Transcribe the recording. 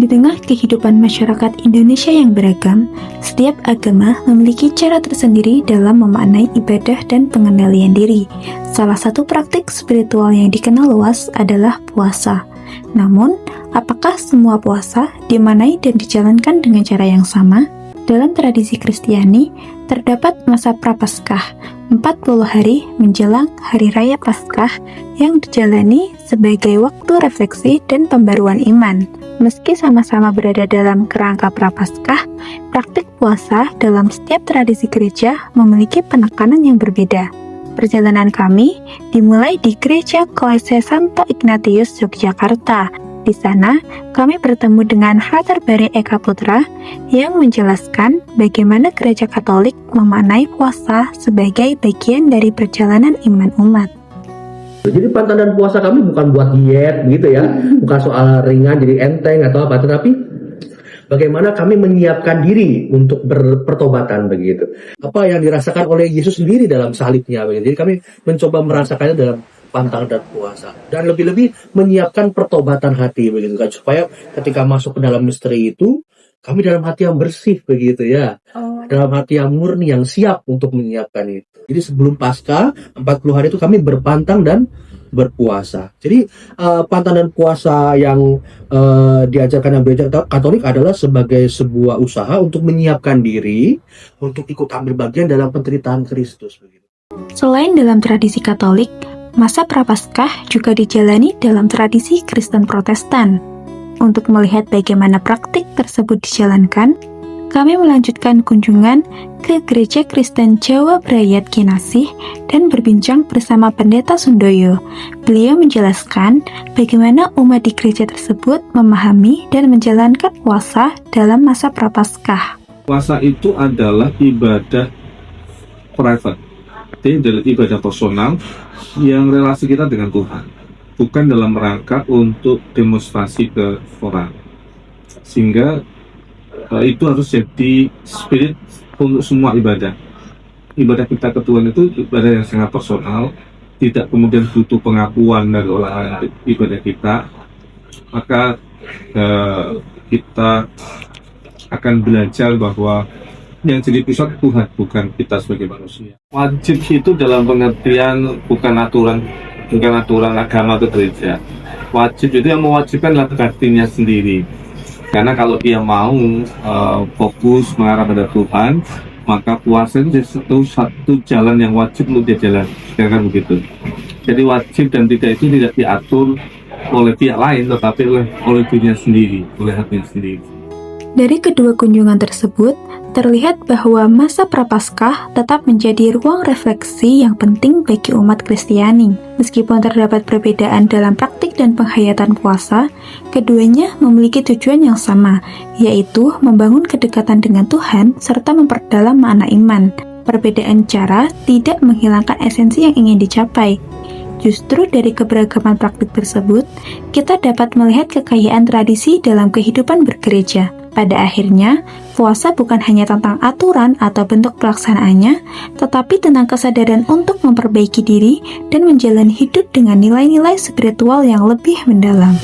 tengah kehidupan masyarakat Indonesia yang beragam, setiap agama memiliki cara tersendiri dalam memaknai ibadah dan pengendalian diri. Salah satu praktik spiritual yang dikenal luas adalah puasa. Namun, apakah semua puasa dimaknai dan dijalankan dengan cara yang sama? Dalam tradisi Kristiani, terdapat masa Prapaskah, 40 hari menjelang Hari Raya Paskah yang dijalani sebagai waktu refleksi dan pembaruan iman. Meski sama-sama berada dalam kerangka Prapaskah, praktik puasa dalam setiap tradisi gereja memiliki penekanan yang berbeda. Perjalanan kami dimulai di Gereja Kolese Santo Ignatius, Yogyakarta. Di sana, kami bertemu dengan Frater Bare Eka Putra yang menjelaskan bagaimana Gereja Katolik memaknai puasa sebagai bagian dari perjalanan iman umat. Jadi pantangan puasa kami bukan buat diet gitu ya, bukan soal ringan jadi enteng atau apa, tetapi bagaimana kami menyiapkan diri untuk berpertobatan begitu. Apa yang dirasakan oleh Yesus sendiri dalam salibnya begitu. Jadi kami mencoba merasakannya dalam pantang dan puasa, dan lebih-lebih menyiapkan pertobatan hati begitu kan, supaya ketika masuk ke dalam misteri itu kami dalam hati yang bersih begitu ya, dalam hati yang murni, yang siap untuk menyiapkan itu. Jadi sebelum Paskah 40 hari itu kami berpantang dan berpuasa. Jadi pantang dan puasa yang diajarkan oleh Gereja Katolik adalah sebagai sebuah usaha untuk menyiapkan diri untuk ikut ambil bagian dalam penderitaan Kristus begitu. Selain dalam tradisi Katolik, masa Prapaskah juga dijalani dalam tradisi Kristen Protestan. Untuk melihat bagaimana praktik tersebut dijalankan, kami melanjutkan kunjungan ke Gereja Kristen Jawa Brayat Kinasih dan berbincang bersama Pendeta Sundoyo. Beliau menjelaskan bagaimana umat di gereja tersebut memahami dan menjalankan puasa dalam masa Prapaskah. Puasa itu adalah ibadah private, jadi adalah ibadah personal yang relasi kita dengan Tuhan, bukan dalam rangka untuk demonstrasi ke orang. Sehingga itu harus jadi spirit untuk semua ibadah. Ibadah kita ke Tuhan itu ibadah yang sangat personal, tidak kemudian butuh pengakuan dari orang ibadah kita. Maka kita akan belajar bahwa yang jadi pusat Tuhan, bukan kita sebagai manusia. Wajib itu dalam pengertian bukan aturan agama atau gereja. Wajib itu yang mewajibkan adalah hatinya sendiri. Karena kalau dia mau fokus mengarah pada Tuhan, maka puasa itu satu jalan yang wajib untuk dia jalan. Kan begitu. Jadi wajib dan tidak itu tidak diatur oleh pihak lain, tetapi oleh dirinya sendiri, oleh hatinya sendiri. Dari kedua kunjungan tersebut, terlihat bahwa masa Prapaskah tetap menjadi ruang refleksi yang penting bagi umat Kristiani. Meskipun terdapat perbedaan dalam praktik dan penghayatan puasa, keduanya memiliki tujuan yang sama, yaitu membangun kedekatan dengan Tuhan serta memperdalam makna iman. Perbedaan cara tidak menghilangkan esensi yang ingin dicapai. Justru dari keberagaman praktik tersebut, kita dapat melihat kekayaan tradisi dalam kehidupan bergereja. Pada akhirnya, puasa bukan hanya tentang aturan atau bentuk pelaksanaannya, tetapi tentang kesadaran untuk memperbaiki diri dan menjalani hidup dengan nilai-nilai spiritual yang lebih mendalam.